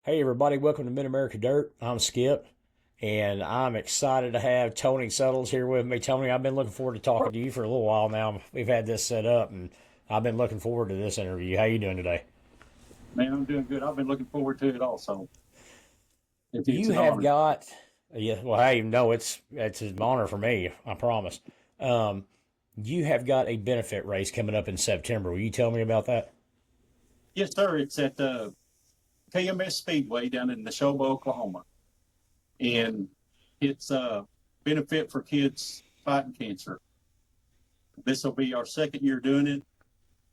Hey everybody, welcome to Mid America Dirt. I'm Skip, and I'm excited to have Tony Suttles here with me. Tony, I've been looking forward to talking to you for a little while now. We've had this set up, and I've been looking forward to this interview. How you doing today? Man, I'm doing good. I've been looking forward to it also. It's You an have honor. got, yeah. Well, hey, no, it's an honor for me. I promise. Um, you have got a benefit race coming up in September. Will you tell me about that? Yes, sir. It's at the KMS Speedway down in Neshoba, Oklahoma. And it's a benefit for kids fighting cancer. This will be our second year doing it.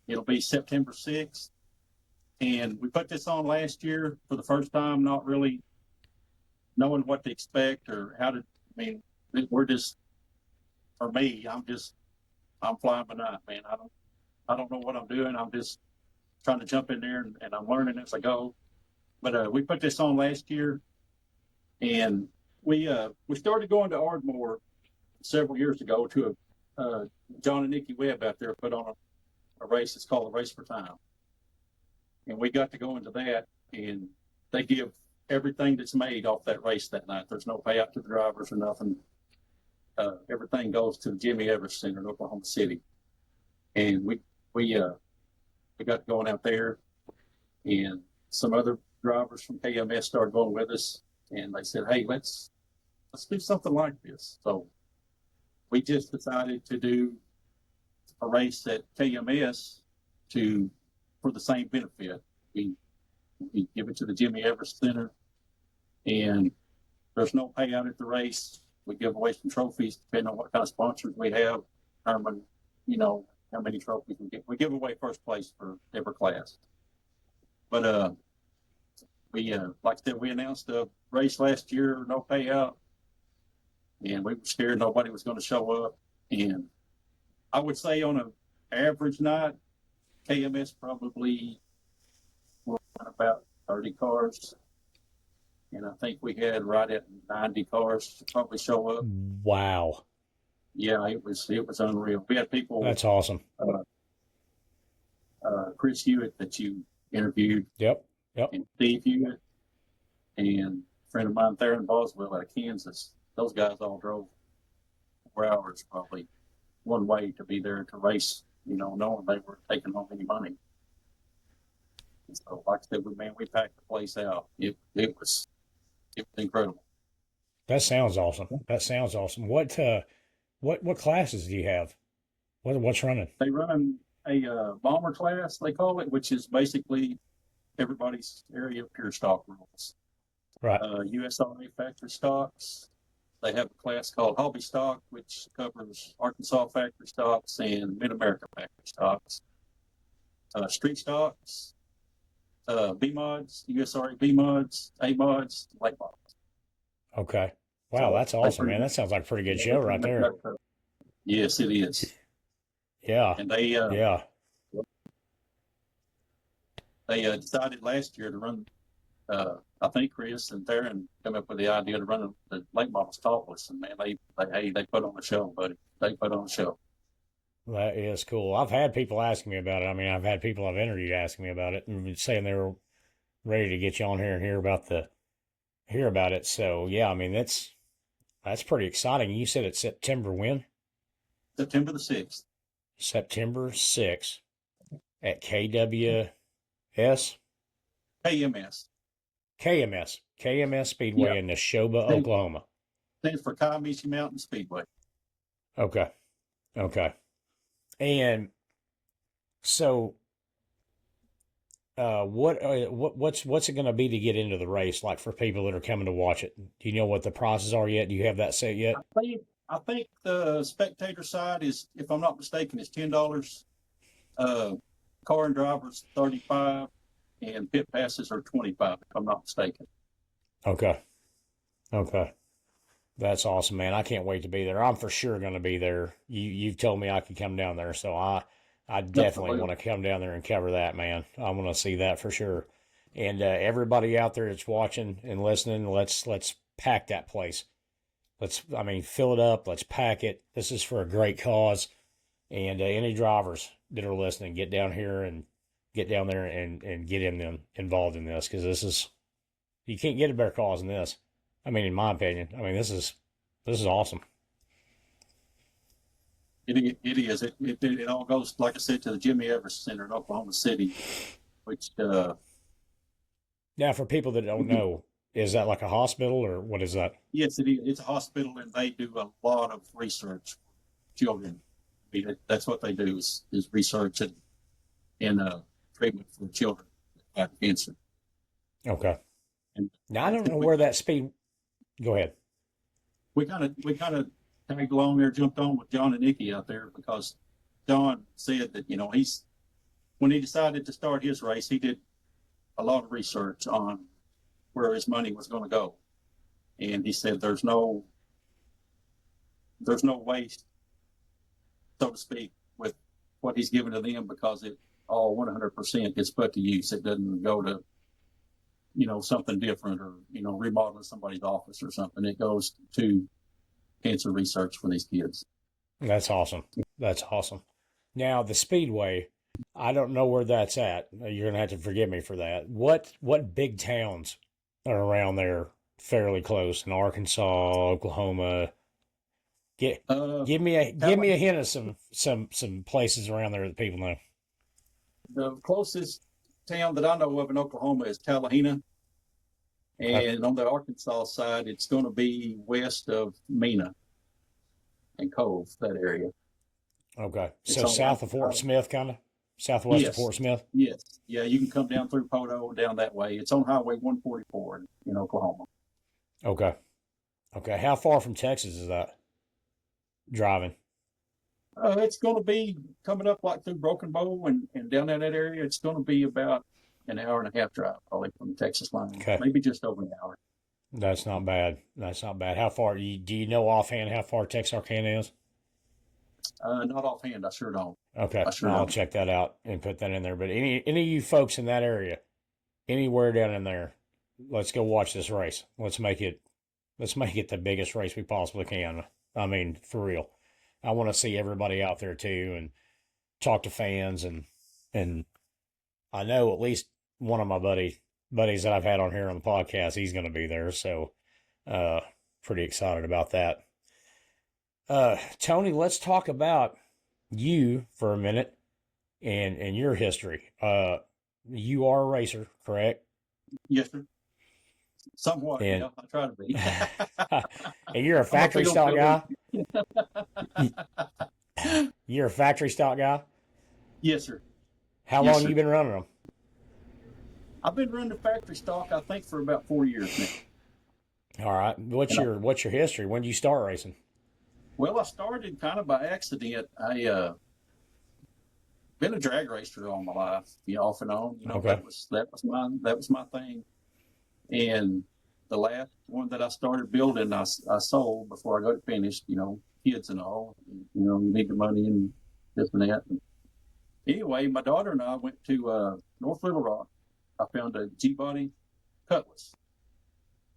It'll be September 6th. And we put this on last year for the first time, not really knowing what to expect or how to. We're just, for me, I'm flying by night, man. I don't know what I'm doing. I'm just trying to jump in there and I'm learning as I go. But we put this on last year, and we started going to Ardmore several years ago to John and Nikki Webb out there put on a race. It's called the Race for Time, and we got to go into that, and they give everything that's made off that race that night. There's no payout to the drivers or nothing. Everything goes to the Jimmy Evers Center in Oklahoma City, and we got going out there, and some other drivers from KMS started going with us, and they said, "Hey, let's do something like this." So we just decided to do a race at KMS to for the same benefit. We we give it to the Jimmy Evers Center, and there's no payout at the race. We give away some trophies depending on what kind of sponsors we have. Determine, how many trophies we get. We give away first place for every class. But we like I said, we announced a race last year, no payout, and we were scared nobody was going to show up. And I would say on an average night, KMS probably will run about 30 cars, and I think we had right at 90 cars to probably show up. Wow, Yeah, it was unreal. We had people, that's awesome. uh, Chris Hewitt that you interviewed, Yep, yep. and Steve Hewitt, and a friend of mine there in Boswell out of Kansas. Those guys all drove 4 hours probably one way to be there to race, knowing they were taking home any money. And so, like I said, we packed the place out. It was incredible. That sounds awesome. That sounds awesome. What classes do you have? What's running? They run a bomber class, they call it, which is basically everybody's area of pure stock rules. Right. USRA factory stocks. They have a class called Hobby Stock, which covers Arkansas factory stocks and Mid America factory stocks. Street stocks, B mods, USRA B mods, A mods, late mods. Okay. Wow, So that's they awesome, pretty man. That much, sounds like a pretty good yeah, show right there. yes, it is. Yeah. And Yeah. they decided last year to run. I think Chris and Theron come up with the idea to run the late models topless, and man, they put on a show, buddy. They put on a show. That is cool. I've had people asking me about it. I mean, I've had people I've interviewed asking me about it and saying they were ready to get you on here and hear about it. So yeah, I mean that's pretty exciting. You said it's September when? September the 6th. September 6th at KWS KMS KMS Yeah, Speedway in Neshoba, stands, Oklahoma. stands for Comiskey Mountain Speedway. Okay. Okay. And so what's it going to be to get into the race like for people that are coming to watch it? Do you know what the prices are yet? Do you have that set yet? I think the spectator side is, if I'm not mistaken, is $10. Uh, car and drivers 35, and pit passes are 25. If I'm not mistaken. Okay. Okay. That's awesome, man. I can't wait to be there. I'm for sure going to be there. You've told me I could come down there, so I definitely want Absolutely. to come down there and cover that, man. I want to see that for sure. And everybody out there that's watching and listening, let's pack that place. I mean, fill it up. Let's pack it. This is for a great cause. And any drivers that are listening, get down here and get down there and get them involved in this because You can't get a better cause than this. I mean, in my opinion, I mean, this is awesome. It is. It all goes, like I said, to the Jimmy Evers Center in Oklahoma City, which Now, for people that don't know, is that like a hospital or what is that? yes, it is. It's a hospital, and they do a lot of research for children. I mean, that's what they do is research and treatment for children that have cancer. Okay. And Now I don't know where that speed. Go ahead. we kind of tagged along there, jumped on with John and Nikki out there because John said that when he decided to start his race, he did a lot of research on where his money was going to go, and he said there's no waste, so to speak, with what he's given to them because it all 100% gets put to use. It doesn't go to something different or remodeling somebody's office or something. It goes to cancer research for these kids. That's awesome. That's awesome. Now the Speedway, I don't know where that's at. You're gonna have to forgive me for that. What big towns are around there fairly close in Arkansas, Oklahoma? Get give me a hint of some places around there that people know. The closest town that I know of in Oklahoma is Tallahena. And on the Arkansas side, it's going to be west of Mena and Cove, that area. Okay. It's So on south of Fort Smith, kind of? Southwest of Yes. Fort Smith? Yes. Yeah, you can come down through Poto down that way. It's on Highway 144 in Oklahoma. Okay. Okay. How far from Texas is that? Driving. It's going to be coming up like through Broken Bow and down in that area. It's going to be about an hour and a half drive, probably from the Texas line. Okay. Maybe just over an hour. That's not bad. That's not bad. How far do you know offhand how far Texarkana is? Not offhand, I sure don't. Okay. I sure I'll don't. check that out and put that in there. But any of you folks in that area, anywhere down in there, let's go watch this race. Let's make it the biggest race we possibly can. I mean, for real. I want to see everybody out there too and talk to fans and I know at least one of my buddies that I've had on here on the podcast, he's going to be there. So, pretty excited about that. Tony, let's talk about you for a minute and your history. You are a racer, correct? Yes, sir. Somewhat, And yeah. I try to be. and you're a factory stock guy. You're a factory stock guy. Yes, sir. How Yes, long sir. you been running them? I've been running the factory stock, I think, for about 4 years now. All right. What's your history? When did you start racing? Well, I started kind of by accident. I been a drag racer all my life, off and on. Okay. that was my thing. And the last one that I started building, I sold before I got it finished. Kids and all. You need the money and this and that. And anyway, my daughter and I went to North Little Rock. I found a G-body Cutlass,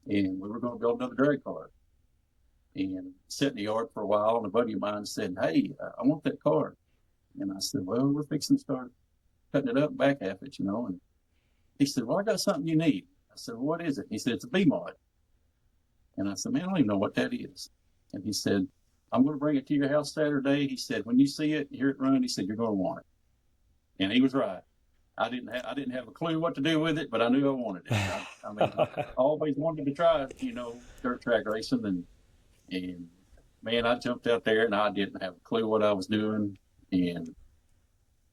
and we were going to build another drag car. And sat in the yard for a while, and a buddy of mine said, "Hey, I want that car." And I said, "Well, we're fixing to start cutting it up back half it, And he said, "Well, I got something you need." I said, "Well, what is it?" He said, "It's a B-mod." And I said, "Man, I don't even know what that is." And he said, "I'm going to bring it to your house Saturday." He said, "When you see it, hear it run," he said, "you're going to want it." And he was right. I didn't have a clue what to do with it, but I knew I wanted it. I mean, I always wanted to try, dirt track racing, and man, I jumped out there and I didn't have a clue what I was doing. And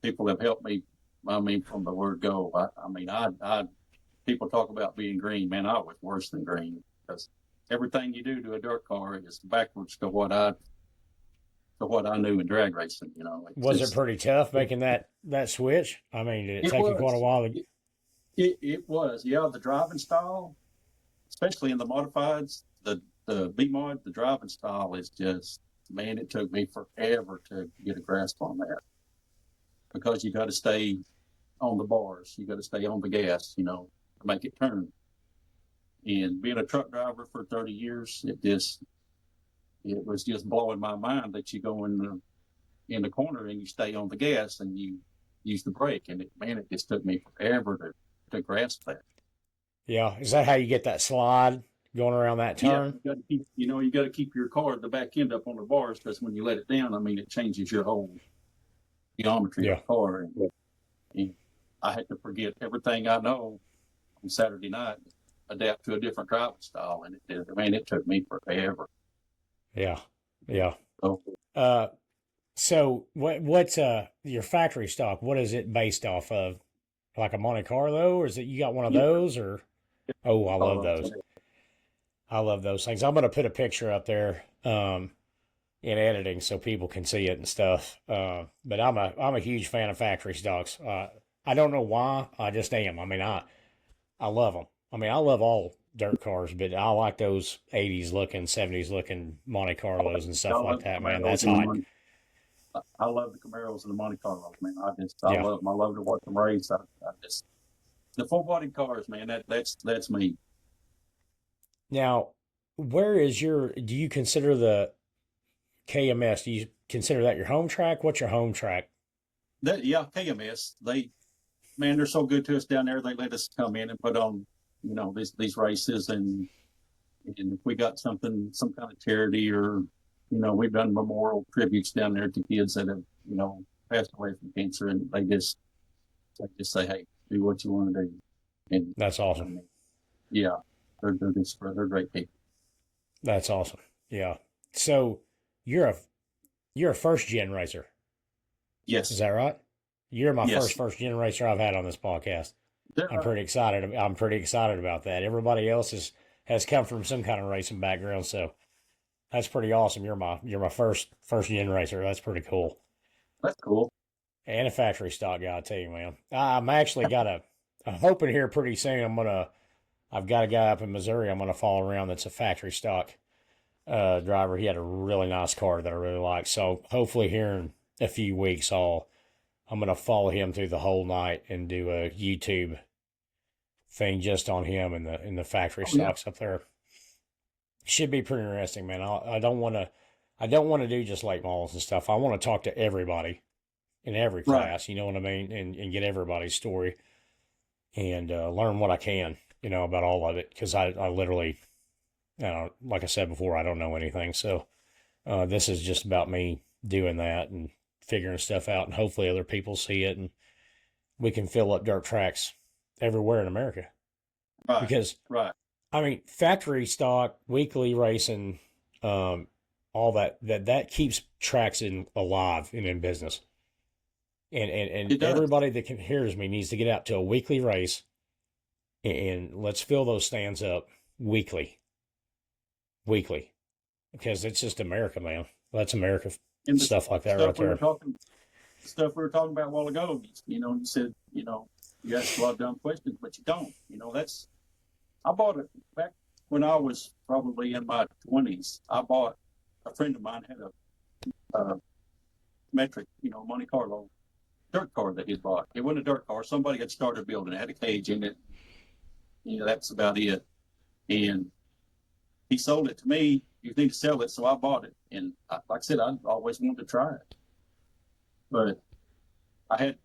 people have helped me. I mean, from the word go. I people talk about being green. Man, I was worse than green because everything you do to a dirt car is backwards to what I knew in drag racing. Was it pretty tough making that switch? I mean, did it take you quite a while? It was, yeah. The driving style, especially in the modifieds, the B-mod, the driving style is just, man, it took me forever to get a grasp on that because you got to stay on the bars, you got to stay on the gas, to make it turn. And being a truck driver for 30 years, it was just blowing my mind that you go in the corner and you stay on the gas and you use the brake. And it just took me forever to grasp that. Yeah. Is that how you get that slide going around that Yeah, turn? you got to keep, you got to keep your car the back end up on the bars because when you let it down, I mean, it changes your whole geometry of Yeah. the car. And I had to forget everything I know on Saturday night, adapt to a different driving style, and it did. Man, it took me forever. Yeah. Yeah. So Uh, so what's your factory stock? What is it based off of? Like a Monte Carlo, or is it you got one of yeah, those? Or oh, I love uh, those. I love those things. I'm gonna put a picture up there in editing so people can see it and stuff. But I'm a huge fan of factory stocks. I don't know why. I just am. I mean, I love them. I mean, I love all dirt cars, but I like those 80s looking, 70s looking Monte Carlos and I stuff like love the that, man. Camaros That's and the hot. Monte. I love the Camaros and the Monte Carlos, man. I Yeah. love them. I love to watch them race. I just the full body cars, man. That's me. Now, where is do you consider the KMS? Do you consider that your home track? What's your home track? That yeah, KMS. Man, they're so good to us down there. They let us come in and put on, these races, and if we got something, some kind of charity, or we've done memorial tributes down there to kids that have passed away from cancer, and they just say, hey, do what you want to do, and That's I awesome. mean, yeah, they're great people. That's awesome. Yeah. So you're a you're a first gen racer. Is Yes, that right? You're my yes, first gen racer I've had on this podcast. they're I'm pretty excited. I'm pretty excited about that. Everybody else has come from some kind of racing background, so that's pretty awesome. You're my first gen racer. That's pretty cool. that's cool. And a factory stock guy, I tell you, man. I'm actually I'm hoping here pretty soon. I've got a guy up in Missouri I'm gonna follow around that's a factory stock driver. He had a really nice car that I really like. So hopefully here in a few weeks, I'm gonna follow him through the whole night and do a YouTube thing just on him and the factory Oh yeah, stocks up there. Should be pretty interesting, man. I don't want to do just late models and stuff. I want to talk to everybody in every right. class. You know what I mean, and get everybody's story and learn what I can, about all of it because I literally, like I said before, I don't know anything. So this is just about me doing that and figuring stuff out, and hopefully other people see it, and we can fill up dirt tracks everywhere in America. Right, Because right. I mean, factory stock, weekly racing, um, all that keeps tracks alive and in business. And It does. everybody that can hears me needs to get out to a weekly race and let's fill those stands up weekly, weekly, because it's just America, man. That's America And the stuff like that right stuff we were there. talking, stuff we were talking about a while ago. You said, you ask a lot of dumb questions, but you don't. I bought it back when I was probably in my 20s. I bought a friend of mine had a metric, Monte Carlo dirt car that he'd bought. It wasn't a dirt car. Somebody had started building it, had a cage in it. That's about it. And he sold it to me. You need to sell it, so I bought it. And like I said, I always wanted to try it, but I had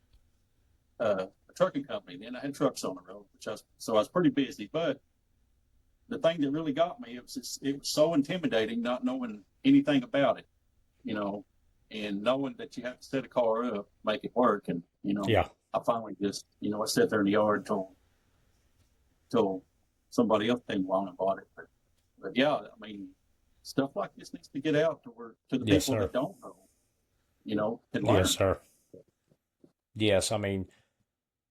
a trucking company. Then I had trucks on the road, so I was pretty busy. But the thing that really got me, it was so intimidating not knowing anything about it, you know, and knowing that you have to set a car up, make it work. And, Yeah, I finally just, I sat there in the yard till somebody else came along and bought it. But yeah, I mean, stuff like this needs to get out to the yes, people sir. that don't know, can Yes, learn. sir. Yes, I mean,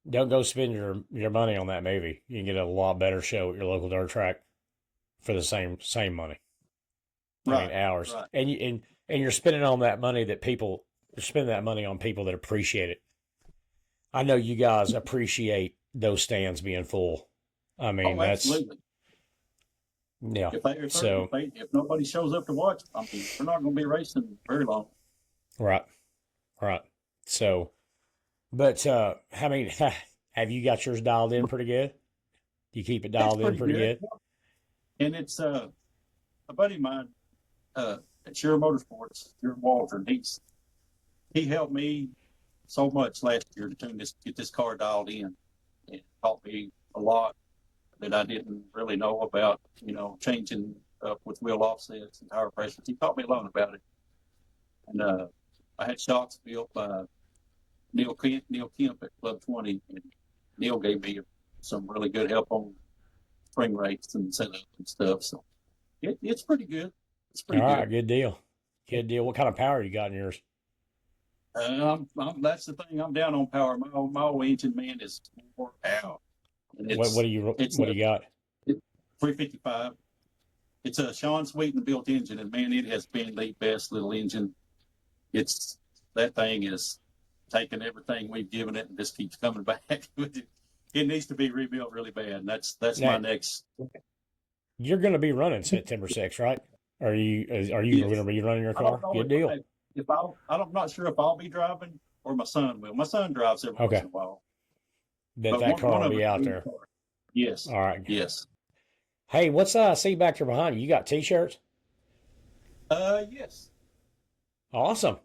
don't go spend your money on that movie. You can get a lot better show at your local dirt track for the same money. I mean, Right, hours, right. and you're spending on that money that people you're spending that money on people that appreciate it. I know you guys appreciate those stands being full. I mean, Oh, that's absolutely. yeah. If So if nobody shows up to watch, I mean, they're not going to be racing very long. right, right. So, but I mean, have you got yours dialed in pretty good? You keep it It's dialed in pretty pretty good, good. and it's a buddy of mine uh, at Sure Motorsports here in Walter. He helped me so much last year to get this car dialed in, and taught me a lot that I didn't really know about, changing up with wheel offsets and tire pressures. He taught me a lot about it. And I had shocks built by Neil Kemp at Club 20, and Neil gave me some really good help on spring rates and setup and stuff. So it's pretty good. It's All pretty right, good. good deal. Good deal. What kind of power you got in yours? That's the thing. I'm down on power. My old engine, man, is wore out. And What do you got? 355. It's a Sean Sweeten built engine, and man, it has been the best little engine. That thing is taking everything we've given it and just keeps coming back. It needs to be rebuilt really bad. And that's Now, my next. you're going to be running September 6th, right? Are you Yes. going to be running your I don't car? know Good deal. I'm not sure if I'll be driving or my son will. My son drives every once in a while. Bet that car will be out there. Yes. All right. Yes. Hey, what's I see back there behind you? You got t-shirts? Yes. Awesome.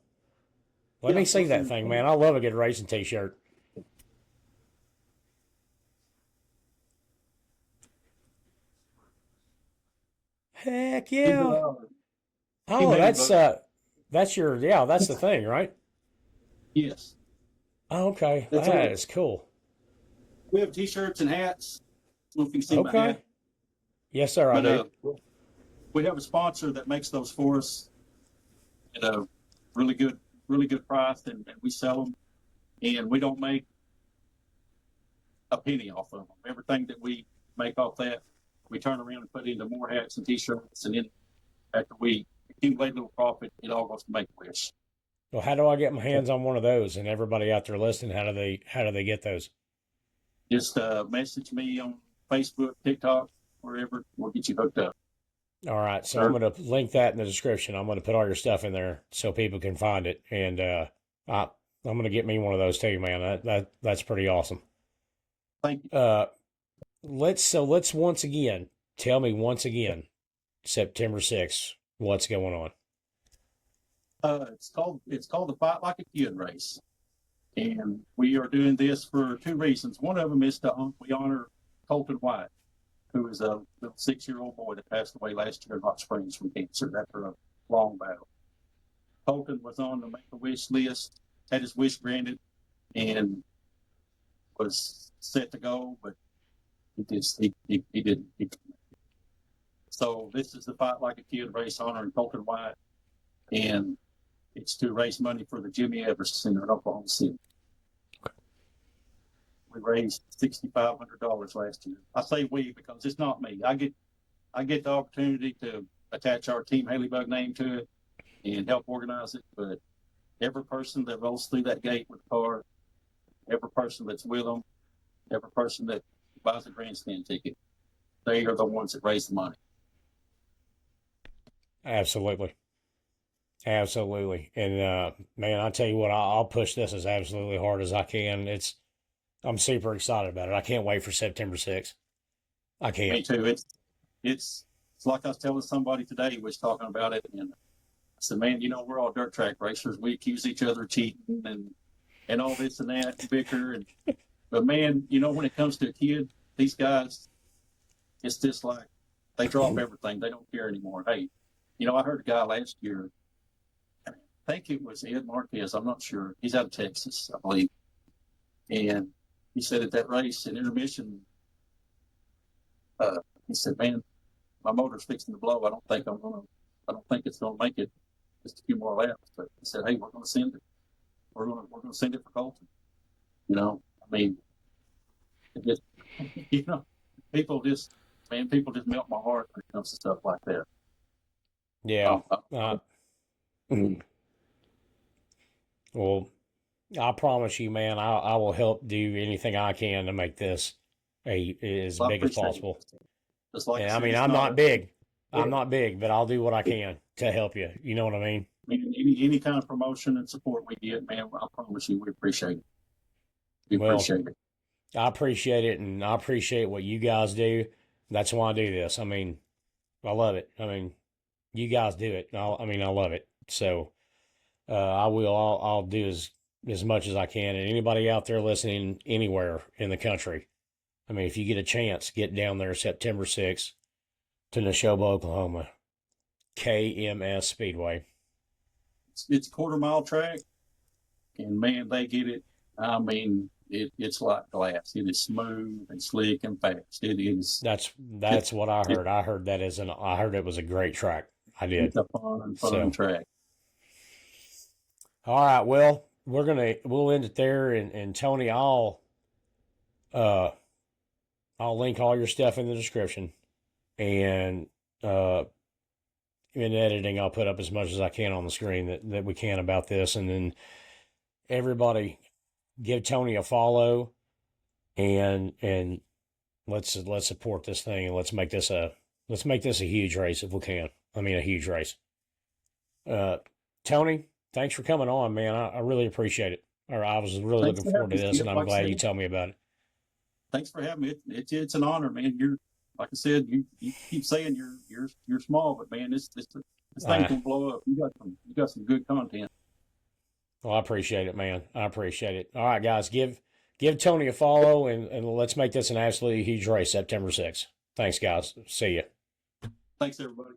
Let Yeah, me see that thing, man. I love a good racing t-shirt. Heck yeah. Oh, that's that's the thing, right? Yes. Oh, okay. That is cool. We have t-shirts and hats. I don't know if you can see my hat. Yes, sir, I do. We have a sponsor that makes those for us at a really good price, and we sell them. And we don't make a penny off of them. Everything that we make off that, we turn around and put into more hats and t-shirts, and then after we accumulate a little profit, it all goes to Make-A-Wish. Well, how do I get my hands on one of those? And everybody out there listening, how do they get those? Just message me on Facebook, TikTok, wherever. We'll get you hooked up. All right, so I'm going to link that in the description. I'm going to put all your stuff in there so people can find it, and I'm going to get me one of those too, man. That's pretty awesome. Thank you. Let's once again tell me September 6th, what's going on? It's called the Fight Like a Kid race, and we are doing this for two reasons. One of them is we honor Colton White, who is a little 6-year-old boy that passed away last year in Hot Springs from cancer after a long battle. Colton was on the Make-A-Wish list, had his wish granted, and was set to go, but he didn't. So this is the Fight Like a Kid race honoring Colton White, and it's to raise money for the Jimmy Evers Center in Oklahoma City. We raised $6,500 last year. I say we because it's not me. I get the opportunity to attach our Team Haley-Bug name to it and help organize it, but every person that rolls through that gate with a car, every person that's with them, every person that buys a grandstand ticket, they are the ones that raise the money. Absolutely. And man, I tell you what, I'll push this as absolutely hard as I can. I'm super excited about it. I can't wait for September 6th. I can't. Me too. It's like I was telling somebody today who was talking about it, and I said, man, we're all dirt track racers. We accuse each other of cheating and all this and that, and bicker. But man, when it comes to a kid, these guys, it's just like they drop everything. They don't care anymore. Hey, I heard a guy last year, I think it was Ed Marquez. I'm not sure. He's out of Texas, I believe. And he said at that race in intermission, he said, man, my motor's fixing to blow. I don't think it's going to make it just a few more laps. But he said, hey, we're going to send it. We're going to send it for Colton. I mean, it just, people just melt my heart when it comes to stuff like that. Yeah. Well, I promise you, man, I will help do anything I can to make this as big as possible. And I mean, I'm not big. I'm not big, but I'll do what I can to help you. You know what I mean? Any kind of promotion and support we get, man, I promise you, we appreciate it. We appreciate it. I appreciate it, and I appreciate what you guys do. That's why I do this. I mean, I love it. I mean, you guys do it. I love it. So I'll do as much as I can. And anybody out there listening anywhere in the country, I mean, if you get a chance, get down there September 6th to Neshoba, Oklahoma. KMS Speedway. It's a quarter-mile track, and man, they get it. I mean, it's like glass. It is smooth and slick and fast. It is. That's what I heard. I heard I heard it was a great track. I did. It's a fun So, track. all right. Well, we'll end it there, and Tony, uh I'll link all your stuff in the description, and in editing I'll put up as much as I can on the screen that we can about this, and then everybody give Tony a follow, and let's support this thing, and let's make this a huge race if we can. I mean, a huge race. Tony, thanks for coming on, man. I really appreciate it. Or I was really Thanks looking for forward to having me, this, Skip. and I'm Like I glad you said, told me about it. thanks for having me. It's an honor, man. You're, like I said, you keep saying you're small, but man, this thing can blow up. You got some good content. Well, I appreciate it, man. I appreciate it. All right, guys, give Tony a follow, and let's make this an absolutely huge race September 6th. Thanks, guys. See you. Thanks, everybody.